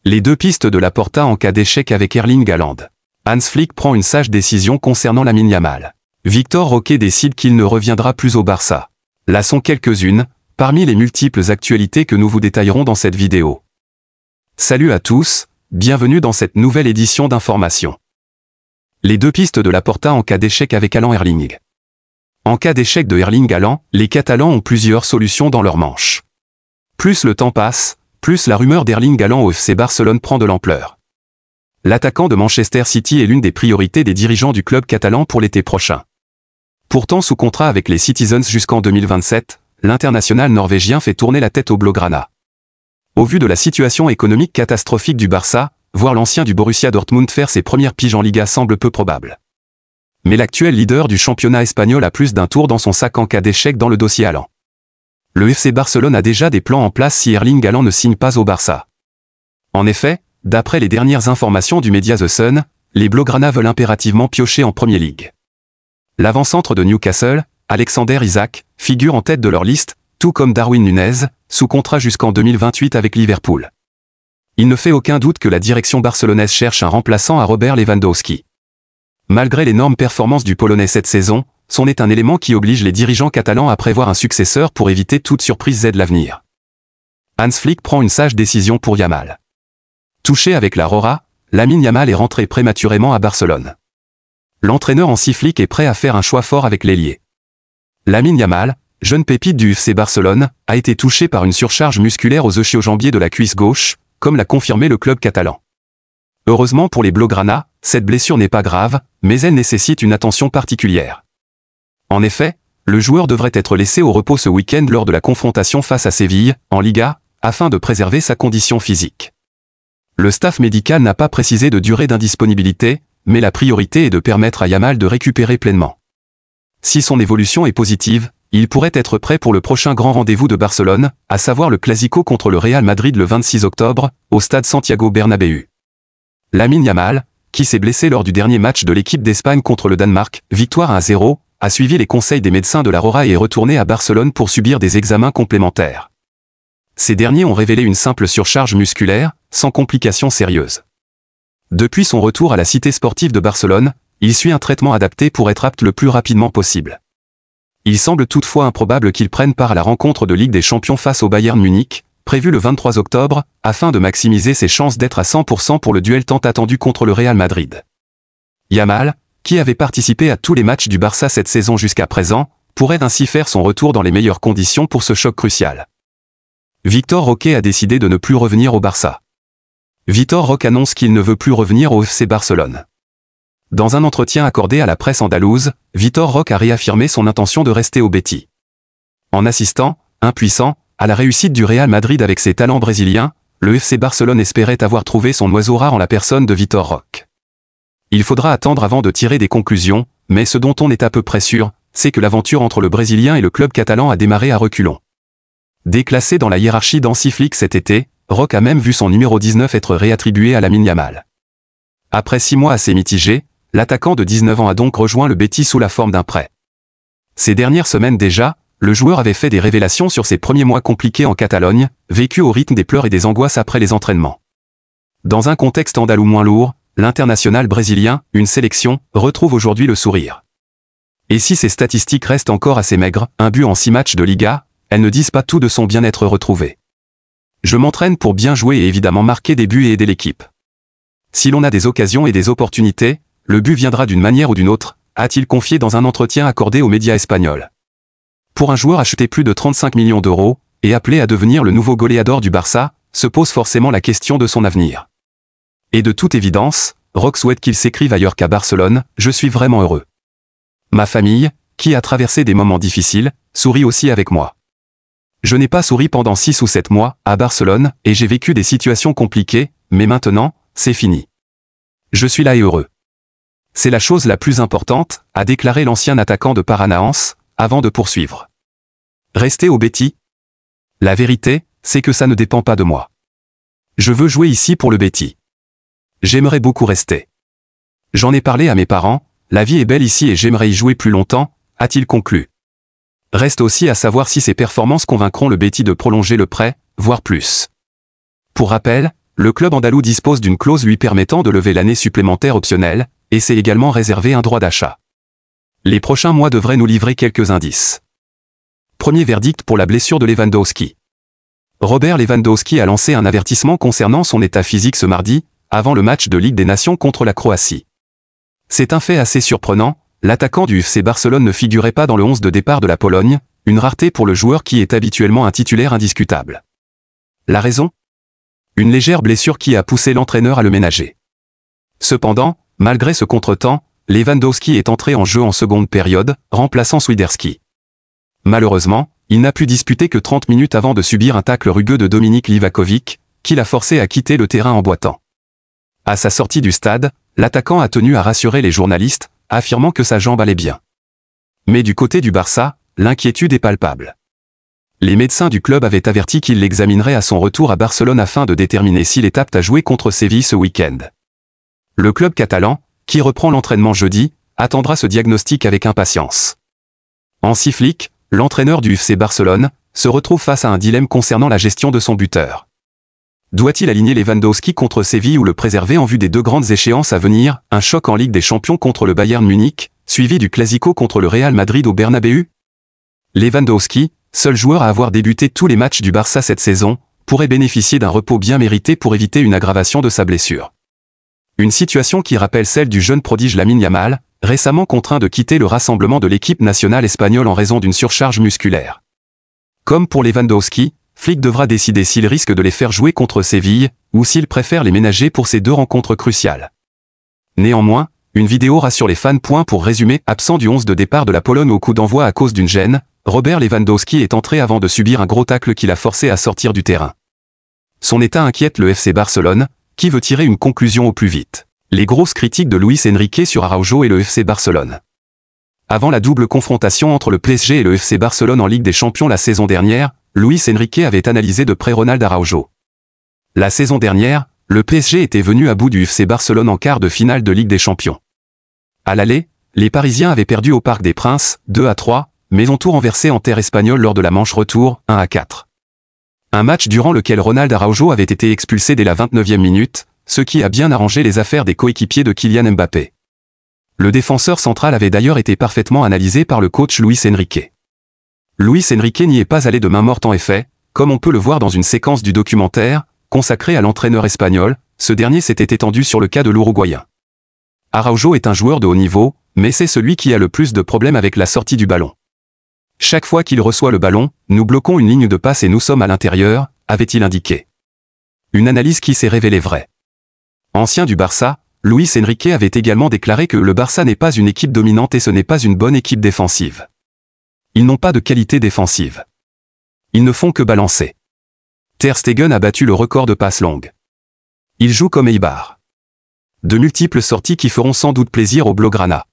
Les deux pistes de Laporta en cas d'échec avec Erling Haaland. Hans Flick prend une sage décision concernant Lamine Yamal. Victor Roque décide qu'il ne reviendra plus au Barça. Là sont quelques-unes, parmi les multiples actualités que nous vous détaillerons dans cette vidéo. Salut à tous, bienvenue dans cette nouvelle édition d'Information. Les deux pistes de Laporta en cas d'échec avec Haaland Erling. En cas d'échec de Erling Haaland, les Catalans ont plusieurs solutions dans leur manche. Plus le temps passe, plus la rumeur d'Erling Haaland au FC Barcelone prend de l'ampleur. L'attaquant de Manchester City est l'une des priorités des dirigeants du club catalan pour l'été prochain. Pourtant sous contrat avec les Citizens jusqu'en 2027, l'international norvégien fait tourner la tête au Blaugrana. Au vu de la situation économique catastrophique du Barça, voir l'ancien du Borussia Dortmund faire ses premières piges en Liga semble peu probable. Mais l'actuel leader du championnat espagnol a plus d'un tour dans son sac en cas d'échec dans le dossier Haaland. Le FC Barcelone a déjà des plans en place si Erling Haaland ne signe pas au Barça. En effet, d'après les dernières informations du média The Sun, les Blaugrana veulent impérativement piocher en Premier League. L'avant-centre de Newcastle, Alexander Isak, figure en tête de leur liste, tout comme Darwin Núñez, sous contrat jusqu'en 2028 avec Liverpool. Il ne fait aucun doute que la direction barcelonaise cherche un remplaçant à Robert Lewandowski. Malgré l'énorme performance du Polonais cette saison, c'en est un élément qui oblige les dirigeants catalans à prévoir un successeur pour éviter toute surprise de l'avenir. Hans Flick prend une sage décision pour Yamal. Touché avec la Rora, Lamine Yamal est rentré prématurément à Barcelone. L'entraîneur Hansi Flick est prêt à faire un choix fort avec l'ailier. Lamine Yamal, jeune pépite du FC Barcelone, a été touché par une surcharge musculaire aux ischio-jambiers de la cuisse gauche, comme l'a confirmé le club catalan. Heureusement pour les Blaugrana, cette blessure n'est pas grave, mais elle nécessite une attention particulière. En effet, le joueur devrait être laissé au repos ce week-end lors de la confrontation face à Séville, en Liga, afin de préserver sa condition physique. Le staff médical n'a pas précisé de durée d'indisponibilité, mais la priorité est de permettre à Yamal de récupérer pleinement. Si son évolution est positive, il pourrait être prêt pour le prochain grand rendez-vous de Barcelone, à savoir le Clasico contre le Real Madrid le 26 octobre, au stade Santiago Bernabéu. Lamine Yamal, qui s'est blessé lors du dernier match de l'équipe d'Espagne contre le Danemark, victoire 1-0, a suivi les conseils des médecins de la Rora et est retourné à Barcelone pour subir des examens complémentaires. Ces derniers ont révélé une simple surcharge musculaire, sans complications sérieuses. Depuis son retour à la cité sportive de Barcelone, il suit un traitement adapté pour être apte le plus rapidement possible. Il semble toutefois improbable qu'il prenne part à la rencontre de Ligue des Champions face au Bayern Munich, prévue le 23 octobre, afin de maximiser ses chances d'être à 100% pour le duel tant attendu contre le Real Madrid. Yamal, qui avait participé à tous les matchs du Barça cette saison jusqu'à présent, pourrait ainsi faire son retour dans les meilleures conditions pour ce choc crucial. Victor Roque a décidé de ne plus revenir au Barça. Victor Roque annonce qu'il ne veut plus revenir au FC Barcelone. Dans un entretien accordé à la presse andalouse, Victor Roque a réaffirmé son intention de rester au Betis. En assistant, impuissant, à la réussite du Real Madrid avec ses talents brésiliens, le FC Barcelone espérait avoir trouvé son oiseau rare en la personne de Victor Roque. Il faudra attendre avant de tirer des conclusions, mais ce dont on est à peu près sûr, c'est que l'aventure entre le Brésilien et le club catalan a démarré à reculons. Déclassé dans la hiérarchie d'Hansi Flick cet été, Roque a même vu son numéro 19 être réattribué à Lamine Yamal. Après 6 mois assez mitigés, l'attaquant de 19 ans a donc rejoint le Betis sous la forme d'un prêt. Ces dernières semaines déjà, le joueur avait fait des révélations sur ses premiers mois compliqués en Catalogne, vécus au rythme des pleurs et des angoisses après les entraînements. Dans un contexte andalou moins lourd, l'international brésilien, une sélection, retrouve aujourd'hui le sourire. Et si ses statistiques restent encore assez maigres, un but en 6 matchs de Liga, elles ne disent pas tout de son bien-être retrouvé. Je m'entraîne pour bien jouer et évidemment marquer des buts et aider l'équipe. Si l'on a des occasions et des opportunités, le but viendra d'une manière ou d'une autre, a-t-il confié dans un entretien accordé aux médias espagnols. Pour un joueur acheté plus de 35 millions d'euros, et appelé à devenir le nouveau goleador du Barça, se pose forcément la question de son avenir. Et de toute évidence, Roque souhaite qu'il s'écrive ailleurs qu'à Barcelone, je suis vraiment heureux. Ma famille, qui a traversé des moments difficiles, sourit aussi avec moi. Je n'ai pas souri pendant 6 ou 7 mois, à Barcelone, et j'ai vécu des situations compliquées, mais maintenant, c'est fini. Je suis là et heureux. C'est la chose la plus importante, a déclaré l'ancien attaquant de Paranaense, avant de poursuivre. Rester au Betis? La vérité, c'est que ça ne dépend pas de moi. Je veux jouer ici pour le Betis. J'aimerais beaucoup rester. J'en ai parlé à mes parents, la vie est belle ici et j'aimerais y jouer plus longtemps, a-t-il conclu. Reste aussi à savoir si ses performances convaincront le Betis de prolonger le prêt, voire plus. Pour rappel, Le club andalou dispose d'une clause lui permettant de lever l'année supplémentaire optionnelle, et s'est également réservé un droit d'achat. Les prochains mois devraient nous livrer quelques indices. Premier verdict pour la blessure de Lewandowski. Robert Lewandowski a lancé un avertissement concernant son état physique ce mardi, avant le match de Ligue des Nations contre la Croatie. C'est un fait assez surprenant, l'attaquant du FC Barcelone ne figurait pas dans le 11 de départ de la Pologne, une rareté pour le joueur qui est habituellement un titulaire indiscutable. La raison ? Une légère blessure qui a poussé l'entraîneur à le ménager. Cependant, malgré ce contretemps, Lewandowski est entré en jeu en seconde période, remplaçant Swiderski. Malheureusement, il n'a pu disputer que 30 minutes avant de subir un tacle rugueux de Dominik Livakovic, qui l'a forcé à quitter le terrain en boitant. À sa sortie du stade, l'attaquant a tenu à rassurer les journalistes, affirmant que sa jambe allait bien. Mais du côté du Barça, l'inquiétude est palpable. Les médecins du club avaient averti qu'ils l'examineraient à son retour à Barcelone afin de déterminer s'il est apte à jouer contre Séville ce week-end. Le club catalan, qui reprend l'entraînement jeudi, attendra ce diagnostic avec impatience. Hansi Flick, l'entraîneur du FC Barcelone, se retrouve face à un dilemme concernant la gestion de son buteur. Doit-il aligner Lewandowski contre Séville ou le préserver en vue des deux grandes échéances à venir, un choc en Ligue des Champions contre le Bayern Munich, suivi du Clasico contre le Real Madrid au Bernabéu? Lewandowski, seul joueur à avoir débuté tous les matchs du Barça cette saison, pourrait bénéficier d'un repos bien mérité pour éviter une aggravation de sa blessure. Une situation qui rappelle celle du jeune prodige Lamine Yamal, récemment contraint de quitter le rassemblement de l'équipe nationale espagnole en raison d'une surcharge musculaire. Comme pour Lewandowski, Flick devra décider s'il risque de les faire jouer contre Séville, ou s'il préfère les ménager pour ces deux rencontres cruciales. Néanmoins, une vidéo rassure les fans. Pour résumer, absent du 11 de départ de la Pologne au coup d'envoi à cause d'une gêne, Robert Lewandowski est entré avant de subir un gros tacle qui l'a forcé à sortir du terrain. Son état inquiète le FC Barcelone, qui veut tirer une conclusion au plus vite. Les grosses critiques de Luis Enrique sur Araujo et le FC Barcelone. Avant la double confrontation entre le PSG et le FC Barcelone en Ligue des Champions la saison dernière, Luis Enrique avait analysé de près Ronald Araujo. La saison dernière, le PSG était venu à bout du FC Barcelone en quart de finale de Ligue des Champions. À l'aller, les Parisiens avaient perdu au Parc des Princes, 2-3, mais ont tout renversé en terre espagnole lors de la manche retour, 1-4. Un match durant lequel Ronald Araujo avait été expulsé dès la 29e minute, ce qui a bien arrangé les affaires des coéquipiers de Kylian Mbappé. Le défenseur central avait d'ailleurs été parfaitement analysé par le coach Luis Enrique. Luis Enrique n'y est pas allé de main morte en effet, comme on peut le voir dans une séquence du documentaire, consacré à l'entraîneur espagnol, ce dernier s'était étendu sur le cas de l'Uruguayen. Araujo est un joueur de haut niveau, mais c'est celui qui a le plus de problèmes avec la sortie du ballon. Chaque fois qu'il reçoit le ballon, nous bloquons une ligne de passe et nous sommes à l'intérieur, avait-il indiqué. Une analyse qui s'est révélée vraie. Ancien du Barça, Luis Enrique avait également déclaré que le Barça n'est pas une équipe dominante et ce n'est pas une bonne équipe défensive. Ils n'ont pas de qualité défensive. Ils ne font que balancer. Ter Stegen a battu le record de passes longues. Il joue comme Eibar. De multiples sorties qui feront sans doute plaisir aux Blaugrana.